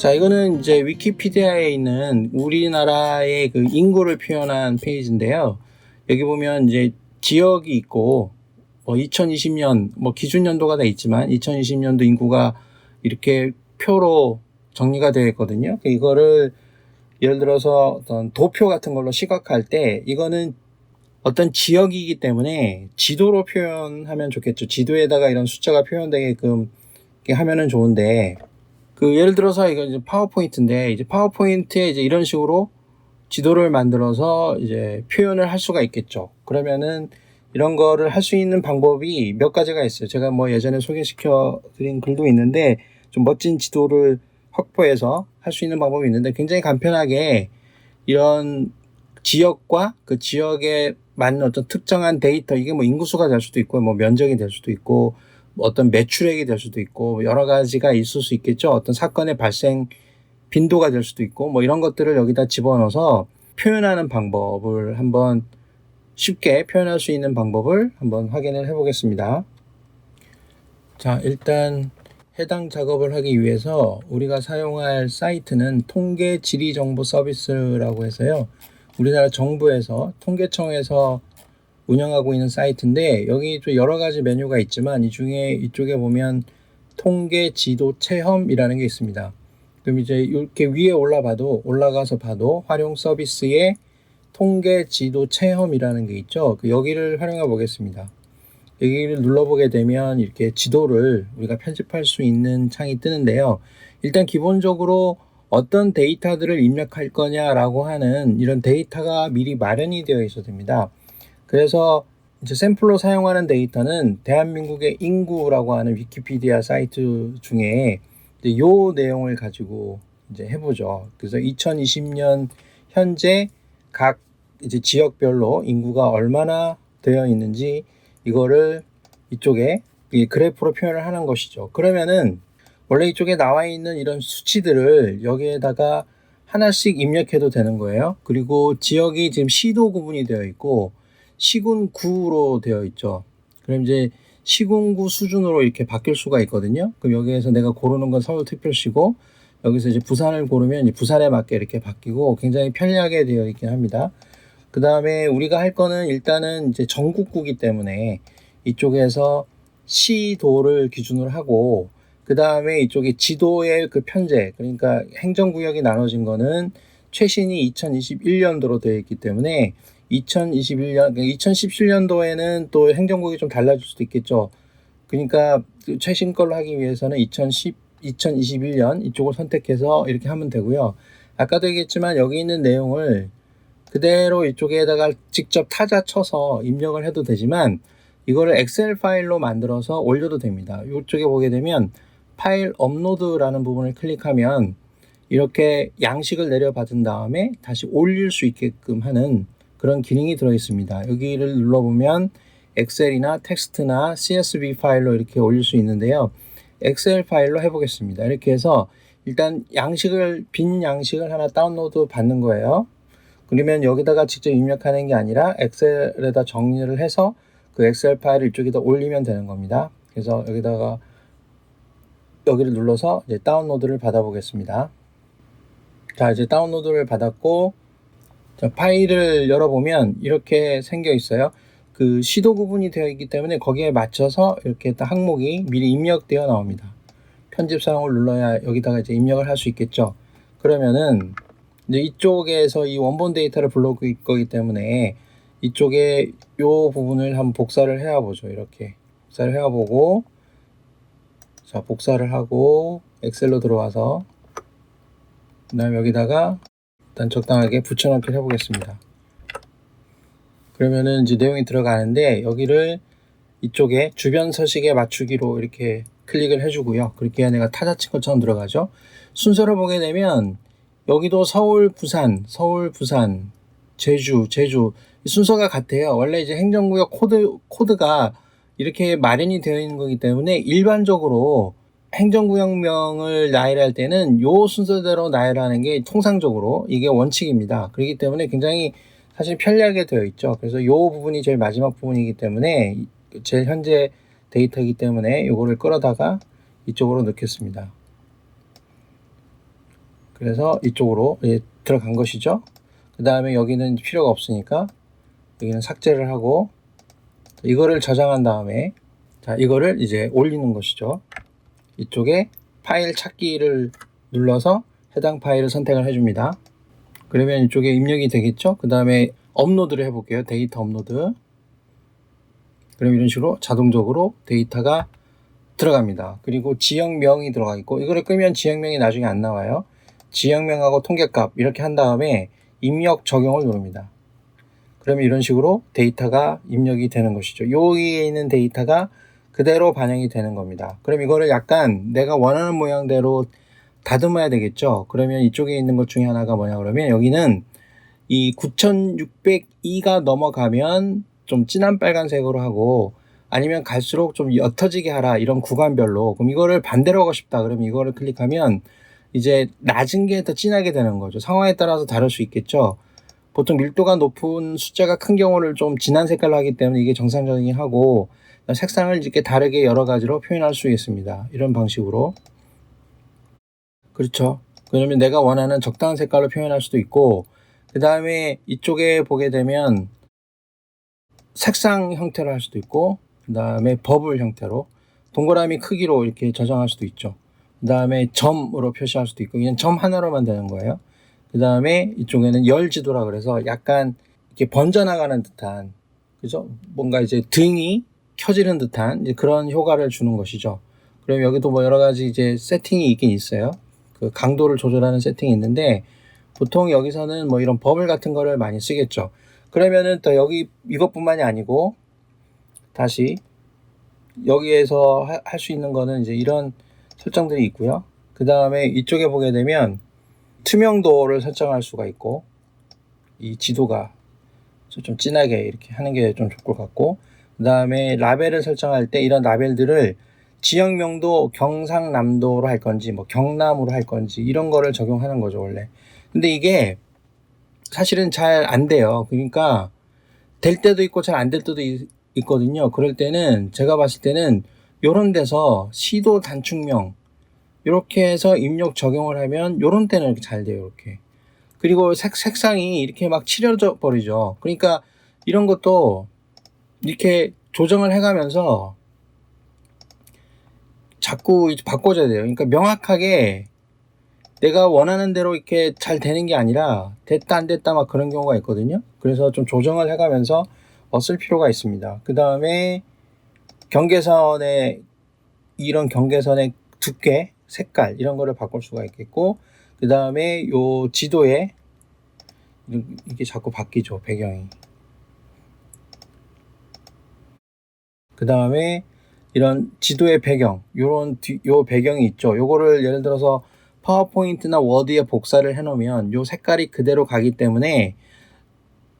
자, 이거는 이제 위키피디아에 있는 우리나라의 그 인구를 표현한 페이지인데요. 여기 보면 이제 지역이 있고, 2020년, 기준 연도가 다 있지만, 2020년도 인구가 이렇게 표로 정리가 되어 있거든요. 이거를 예를 들어서 어떤 도표 같은 걸로 시각할 때, 이거는 어떤 지역이기 때문에 지도로 표현하면 좋겠죠. 지도에다가 이런 숫자가 표현되게끔 이렇게 하면은 좋은데, 예를 들어서 이거 이제 파워포인트인데, 이제 파워포인트에 이제 이런 식으로 지도를 만들어서 이제 표현을 할 수가 있겠죠. 그러면은 이런 거를 할 수 있는 방법이 몇 가지가 있어요. 제가 예전에 소개시켜 드린 글도 있는데, 좀 멋진 지도를 확보해서 할 수 있는 방법이 있는데, 굉장히 간편하게 이런 지역과 그 지역에 맞는 어떤 특정한 데이터, 이게 인구수가 될 수도 있고, 면적이 될 수도 있고, 어떤 매출액이 될 수도 있고, 여러 가지가 있을 수 있겠죠. 어떤 사건의 발생 빈도가 될 수도 있고, 이런 것들을 여기다 집어넣어서 표현하는 방법을 한번 쉽게 표현할 수 있는 방법을 한번 확인을 해 보겠습니다. 자, 일단 해당 작업을 하기 위해서 우리가 사용할 사이트는 통계 지리 정보 서비스라고 해서요. 우리나라 정부에서 통계청에서 운영하고 있는 사이트인데, 여기 또 여러 가지 메뉴가 있지만 이쪽에 보면 통계 지도 체험이라는 게 있습니다. 그럼 이제 이렇게 위에 올라가서 봐도 활용 서비스에 통계 지도 체험이라는 게 있죠. 여기를 활용해 보겠습니다. 여기를 눌러보게 되면 이렇게 지도를 우리가 편집할 수 있는 창이 뜨는데요. 일단 기본적으로 어떤 데이터들을 입력할 거냐라고 하는 이런 데이터가 미리 마련이 되어 있어야 됩니다. 그래서 이제 샘플로 사용하는 데이터는 대한민국의 인구라고 하는 위키피디아 사이트 중에 이제 요 내용을 가지고 이제 해보죠. 그래서 2020년 현재 각 이제 지역별로 인구가 얼마나 되어 있는지 이거를 이쪽에 그래프로 표현을 하는 것이죠. 그러면은 원래 이쪽에 나와 있는 이런 수치들을 여기에다가 하나씩 입력해도 되는 거예요. 그리고 지역이 지금 시도 구분이 되어 있고 시군구로 되어 있죠. 그럼 이제 시군구 수준으로 이렇게 바뀔 수가 있거든요. 그럼 여기에서 내가 고르는 건 서울특별시고, 여기서 이제 부산을 고르면 이제 부산에 맞게 이렇게 바뀌고 굉장히 편리하게 되어 있긴 합니다. 그 다음에 우리가 할 거는 일단은 이제 전국구기 때문에 이쪽에서 시도를 기준으로 하고, 그 다음에 이쪽에 지도의 그 편제, 그러니까 행정구역이 나눠진 거는 최신이 2021년도로 되어 있기 때문에 2017년도에는 또 행정구역이 좀 달라질 수도 있겠죠. 그러니까 최신 걸로 하기 위해서는 2021년 이쪽을 선택해서 이렇게 하면 되고요. 아까도 얘기했지만 여기 있는 내용을 그대로 이쪽에다가 직접 타자 쳐서 입력을 해도 되지만, 이거를 엑셀 파일로 만들어서 올려도 됩니다. 이쪽에 보게 되면 파일 업로드라는 부분을 클릭하면 이렇게 양식을 내려받은 다음에 다시 올릴 수 있게끔 하는 그런 기능이 들어 있습니다. 여기를 눌러보면 엑셀이나 텍스트나 CSV 파일로 이렇게 올릴 수 있는데요. 엑셀 파일로 해보겠습니다. 이렇게 해서 일단 빈 양식을 하나 다운로드 받는 거예요. 그러면 여기다가 직접 입력하는 게 아니라 엑셀에다 정리를 해서 그 엑셀 파일을 이쪽에다 올리면 되는 겁니다. 그래서 여기를 눌러서 이제 다운로드를 받아 보겠습니다. 자, 이제 다운로드를 받았고, 자, 파일을 열어보면 이렇게 생겨 있어요. 그 시도 구분이 되어 있기 때문에 거기에 맞춰서 이렇게 딱 항목이 미리 입력되어 나옵니다. 편집 사용을 눌러야 여기다가 이제 입력을 할 수 있겠죠. 그러면은 이제 이쪽에서 이 원본 데이터를 불러올 거기 때문에 이쪽에 요 부분을 한번 복사를 해와 보죠. 이렇게 복사를 해와 보고, 자, 복사를 하고 엑셀로 들어와서 그 다음에 여기다가 일단 적당하게 붙여넣기를 해보겠습니다. 그러면은 이제 내용이 들어가는데, 여기를 이쪽에 주변 서식에 맞추기로 이렇게 클릭을 해주고요. 그렇게 해야 내가 타자 친 것처럼 들어가죠. 순서를 보게 되면 여기도 서울, 부산, 제주 순서가 같아요. 원래 이제 행정구역 코드가 이렇게 마련이 되어 있는 거기 때문에 일반적으로 행정구역명을 나열할 때는 요 순서대로 나열하는 게 통상적으로 이게 원칙입니다. 그렇기 때문에 굉장히 사실 편리하게 되어 있죠. 그래서 요 부분이 제일 마지막 부분이기 때문에 제 현재 데이터이기 때문에 요거를 끌어다가 이쪽으로 넣겠습니다. 그래서 이쪽으로 들어간 것이죠. 그 다음에 여기는 필요가 없으니까 여기는 삭제를 하고 이거를 저장한 다음에 자 이거를 이제 올리는 것이죠. 이쪽에 파일 찾기를 눌러서 해당 파일을 선택을 해줍니다. 그러면 이쪽에 입력이 되겠죠. 그 다음에 업로드를 해볼게요. 데이터 업로드. 그럼 이런 식으로 자동적으로 데이터가 들어갑니다. 그리고 지역명이 들어가 있고 이거를 끄면 지역명이 나중에 안 나와요. 지역명하고 통계값 이렇게 한 다음에 입력 적용을 누릅니다. 그러면 이런 식으로 데이터가 입력이 되는 것이죠. 여기에 있는 데이터가 그대로 반영이 되는 겁니다. 그럼 이거를 약간 내가 원하는 모양대로 다듬어야 되겠죠. 그러면 이쪽에 있는 것 중에 하나가 뭐냐 그러면 여기는 이 9602가 넘어가면 좀 진한 빨간색으로 하고 아니면 갈수록 좀 옅어지게 하라 이런 구간별로. 그럼 이거를 반대로 하고 싶다 그러면 이거를 클릭하면 이제 낮은 게 더 진하게 되는 거죠. 상황에 따라서 다를 수 있겠죠. 보통 밀도가 높은 숫자가 큰 경우를 좀 진한 색깔로 하기 때문에 이게 정상적이긴 하고 색상을 이렇게 다르게 여러 가지로 표현할 수 있습니다. 이런 방식으로. 그렇죠. 그러면 내가 원하는 적당한 색깔로 표현할 수도 있고 그 다음에 이쪽에 보게 되면 색상 형태로 할 수도 있고 그 다음에 버블 형태로 동그라미 크기로 이렇게 저장할 수도 있죠. 그 다음에 점으로 표시할 수도 있고 그냥 점 하나로만 되는 거예요. 그 다음에 이쪽에는 열지도라 그래서 약간 이렇게 번져나가는 듯한 그죠? 뭔가 이제 등이 켜지는 듯한 이제 그런 효과를 주는 것이죠. 그럼 여기도 뭐 여러 가지 이제 세팅이 있긴 있어요. 그 강도를 조절하는 세팅이 있는데 보통 여기서는 뭐 이런 버블 같은 거를 많이 쓰겠죠. 그러면은 또 여기 이것뿐만이 아니고 다시 여기에서 할 수 있는 거는 이제 이런 설정들이 있고요. 그 다음에 이쪽에 보게 되면 투명도를 설정할 수가 있고 이 지도가 좀 진하게 이렇게 하는 게 좀 좋을 것 같고 그 다음에 라벨을 설정할 때 이런 라벨들을 지역명도 경상남도로 할 건지 뭐 경남으로 할 건지 이런 거를 적용하는 거죠 원래. 근데 이게 사실은 잘 안 돼요. 그러니까 될 때도 있고 잘 안 될 때도 있거든요. 그럴 때는 제가 봤을 때는 요런 데서 시도 단축명 이렇게 해서 입력 적용을 하면 요런 때는 이렇게 잘 돼요. 이렇게. 그리고 색상이 이렇게 막 칠해져 버리죠. 그러니까 이런 것도 이렇게 조정을 해가면서 자꾸 바꿔줘야 돼요. 그러니까 명확하게 내가 원하는 대로 이렇게 잘 되는 게 아니라 됐다 안 됐다 막 그런 경우가 있거든요. 그래서 좀 조정을 해가면서 쓸 필요가 있습니다. 그 다음에 경계선의 이런 경계선의 두께, 색깔 이런 거를 바꿀 수가 있겠고 그 다음에 요 지도에 이게 자꾸 바뀌죠 배경이. 그 다음에 이런 지도의 배경 요 배경이 있죠. 요거를 예를 들어서 파워포인트나 워드에 복사를 해 놓으면 요 색깔이 그대로 가기 때문에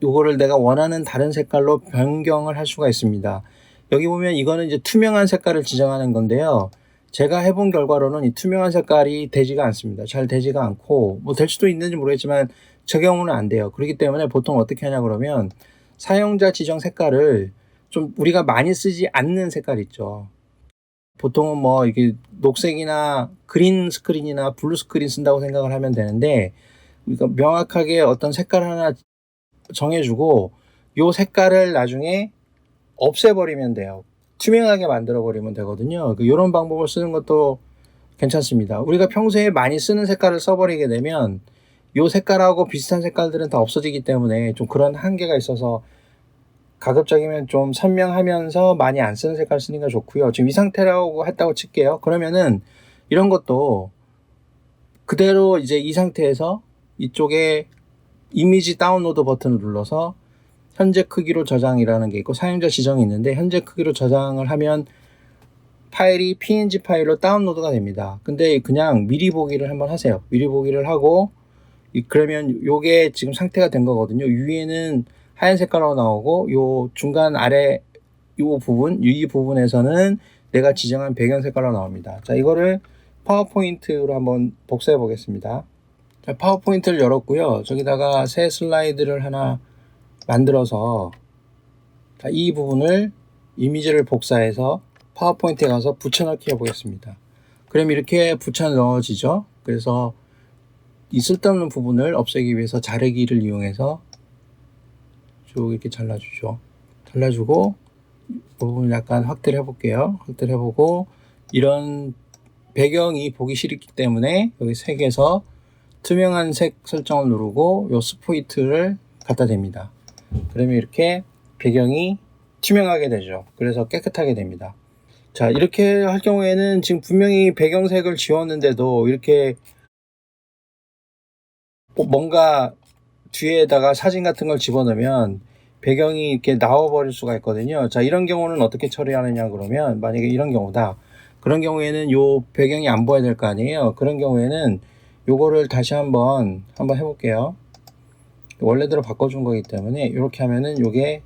요거를 내가 원하는 다른 색깔로 변경을 할 수가 있습니다. 여기 보면 이거는 이제 투명한 색깔을 지정하는 건데요. 제가 해본 결과로는 이 투명한 색깔이 되지가 않습니다. 잘 되지가 않고 뭐 될 수도 있는지 모르겠지만 제 경우는 안 돼요. 그렇기 때문에 보통 어떻게 하냐 그러면 사용자 지정 색깔을 좀 우리가 많이 쓰지 않는 색깔 있죠. 보통은 뭐 이게 녹색이나 그린 스크린이나 블루 스크린 쓴다고 생각을 하면 되는데 그러니까 명확하게 어떤 색깔 하나 정해주고 요 색깔을 나중에 없애버리면 돼요. 투명하게 만들어버리면 되거든요. 이런 방법을 쓰는 것도 괜찮습니다. 우리가 평소에 많이 쓰는 색깔을 써버리게 되면 요 색깔하고 비슷한 색깔들은 다 없어지기 때문에 좀 그런 한계가 있어서 가급적이면 좀 선명하면서 많이 안 쓰는 색깔 쓰는 게 좋고요. 지금 이 상태라고 했다고 칠게요. 그러면은 이런 것도 그대로 이제 이 상태에서 이쪽에 이미지 다운로드 버튼을 눌러서 현재 크기로 저장이라는 게 있고 사용자 지정이 있는데 현재 크기로 저장을 하면 파일이 png 파일로 다운로드가 됩니다. 근데 그냥 미리 보기를 한번 하세요. 미리 보기를 하고 그러면 요게 지금 상태가 된 거거든요. 위에는 하얀 색깔로 나오고 요 중간 아래 요 부분 이 부분에서는 내가 지정한 배경 색깔로 나옵니다. 자 이거를 파워포인트로 한번 복사해 보겠습니다. 자, 파워포인트를 열었고요. 저기다가 새 슬라이드를 하나 만들어서 이 부분을 이미지를 복사해서 파워포인트에 가서 붙여넣기 해보겠습니다. 그럼 이렇게 붙여 넣어지죠. 그래서 이 쓸데없는 부분을 없애기 위해서 자르기를 이용해서 쭉 이렇게 잘라주죠. 잘라주고 부분을 약간 확대를 해볼게요. 확대를 해보고 이런 배경이 보기 싫기 때문에 여기 색에서 투명한 색 설정을 누르고 요 스포이트를 갖다 댑니다. 그러면 이렇게 배경이 투명하게 되죠. 그래서 깨끗하게 됩니다. 자, 이렇게 할 경우에는 지금 분명히 배경색을 지웠는데도 이렇게 뭔가 뒤에다가 사진 같은 걸 집어넣으면 배경이 이렇게 나와버릴 수가 있거든요. 자, 이런 경우는 어떻게 처리하느냐 그러면 만약에 이런 경우다. 그런 경우에는 요 배경이 안 보여야 될 거 아니에요. 그런 경우에는 요거를 다시 한번 해볼게요. 원래대로 바꿔준 거기 때문에 이렇게 하면은 요게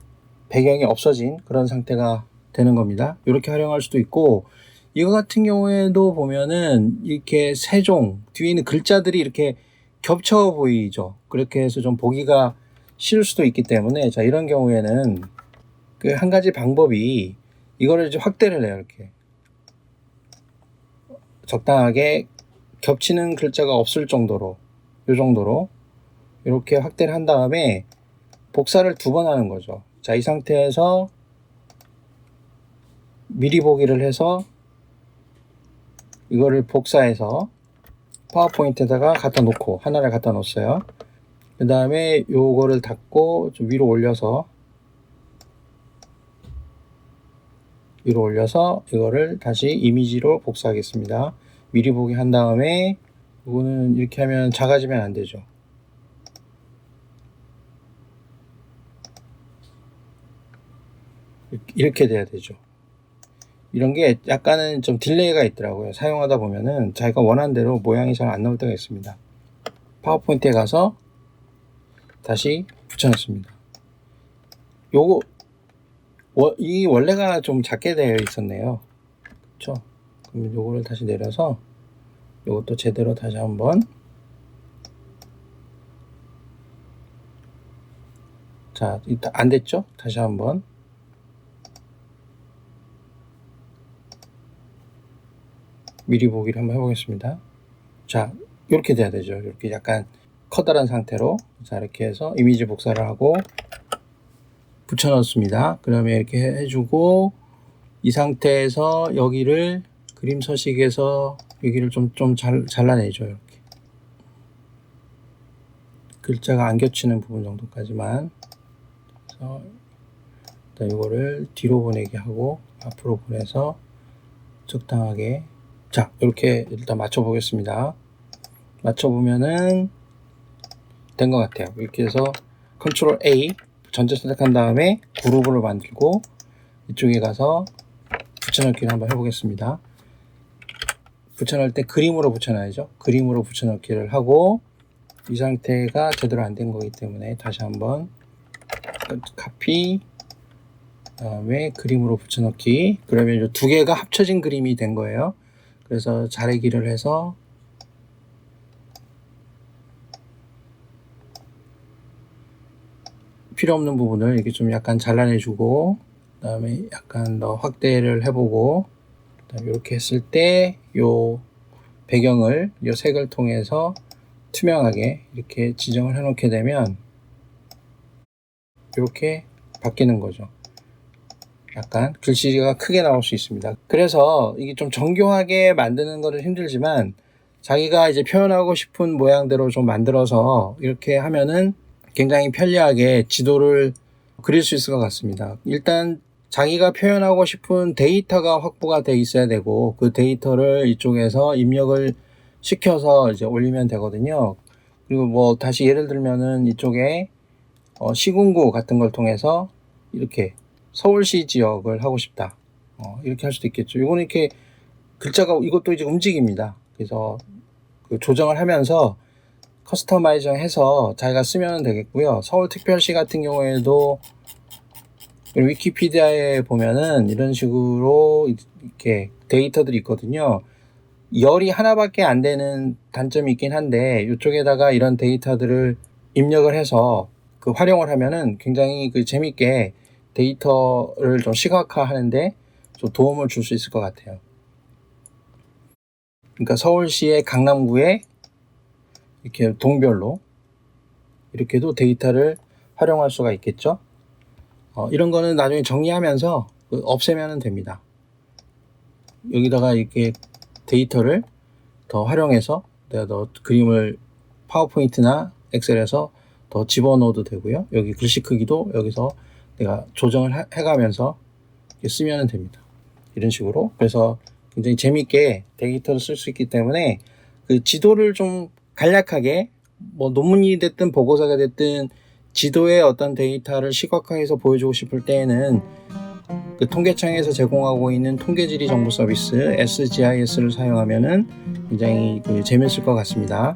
배경이 없어진 그런 상태가 되는 겁니다. 이렇게 활용할 수도 있고, 이거 같은 경우에도 보면은 이렇게 세종 뒤에 있는 글자들이 이렇게 겹쳐 보이죠. 그렇게 해서 좀 보기가 싫을 수도 있기 때문에, 자, 이런 경우에는 그 한 가지 방법이 이거를 이제 확대를 해요. 이렇게 적당하게 겹치는 글자가 없을 정도로, 이 정도로 이렇게 확대를 한 다음에 복사를 2번 하는 거죠. 자, 이 상태에서 미리 보기를 해서 이거를 복사해서 파워포인트에다가 갖다 놓고 하나를 갖다 놓았어요. 그 다음에 요거를 닫고 좀 위로 올려서 이거를 다시 이미지로 복사하겠습니다. 미리 보기 한 다음에 이거는 이렇게 하면 작아지면 안 되죠. 이렇게 돼야 되죠. 이런 게 약간은 좀 딜레이가 있더라고요. 사용하다 보면은 자기가 원하는 대로 모양이 잘 안 나올 때가 있습니다. 파워포인트에 가서 다시 붙여놨습니다. 요거 이 원래가 좀 작게 되어 있었네요. 그렇죠? 그러면 요거를 다시 내려서 요것도 제대로 다시 한번, 자, 일단 안 됐죠? 다시 한번 미리 보기를 한번 해보겠습니다. 자, 이렇게 돼야 되죠. 이렇게 약간 커다란 상태로. 자, 이렇게 해서 이미지 복사를 하고 붙여 넣습니다. 그러면 이렇게 해주고 이 상태에서 여기를 그림 서식에서 여기를 좀 잘라내죠. 이렇게 글자가 안 겹치는 부분 정도까지만. 그래서 일단 이거를 뒤로 보내게 하고 앞으로 보내서 적당하게, 자, 이렇게 일단 맞춰 보겠습니다. 맞춰 보면은 된 것 같아요. 이렇게 해서 컨트롤 A 전체 선택한 다음에 그룹을 만들고 이쪽에 가서 붙여넣기를 한번 해보겠습니다. 붙여넣을 때 그림으로 붙여놔야죠. 그림으로 붙여넣기를 하고 이 상태가 제대로 안 된 거기 때문에 다시 한번 카피, 다음에 그림으로 붙여넣기. 그러면 이 2개가 합쳐진 그림이 된 거예요. 그래서 자르기를 해서 필요 없는 부분을 이렇게 좀 약간 잘라내주고, 그 다음에 약간 더 확대를 해보고, 그다음에 이렇게 했을 때 요 배경을 요 색을 통해서 투명하게 이렇게 지정을 해놓게 되면 이렇게 바뀌는 거죠. 약간 글씨가 크게 나올 수 있습니다. 그래서 이게 좀 정교하게 만드는 것은 힘들지만 자기가 이제 표현하고 싶은 모양대로 좀 만들어서 이렇게 하면은 굉장히 편리하게 지도를 그릴 수 있을 것 같습니다. 일단 자기가 표현하고 싶은 데이터가 확보가 돼 있어야 되고 그 데이터를 이쪽에서 입력을 시켜서 이제 올리면 되거든요. 그리고 뭐 다시 예를 들면은 이쪽에 시군구 같은 걸 통해서 이렇게 서울시 지역을 하고 싶다. 이렇게 할 수도 있겠죠. 이거는 이렇게 글자가 이것도 이제 움직입니다. 그래서 그 조정을 하면서 커스터마이징 해서 자기가 쓰면 되겠고요. 서울특별시 같은 경우에도 위키피디아에 보면은 이런 식으로 이렇게 데이터들이 있거든요. 열이 하나밖에 안 되는 단점이 있긴 한데 이쪽에다가 이런 데이터들을 입력을 해서 그 활용을 하면은 굉장히 그 재밌게 데이터를 좀 시각화하는데 좀 도움을 줄 수 있을 것 같아요. 그러니까 서울시의 강남구에 이렇게 동별로 이렇게도 데이터를 활용할 수가 있겠죠. 이런 거는 나중에 정리하면서 없애면 됩니다. 여기다가 이렇게 데이터를 더 활용해서 내가 더 그림을 파워포인트나 엑셀에서 더 집어넣어도 되고요. 여기 글씨 크기도 여기서 내가 조정을 해가면서 쓰면 됩니다. 이런 식으로. 그래서 굉장히 재밌게 데이터를 쓸 수 있기 때문에 그 지도를 좀 간략하게 뭐 논문이 됐든 보고서가 됐든 지도의 어떤 데이터를 시각화해서 보여주고 싶을 때에는 그 통계청에서 제공하고 있는 통계지리 정보 서비스 SGIS를 사용하면은 굉장히 재미있을 것 같습니다.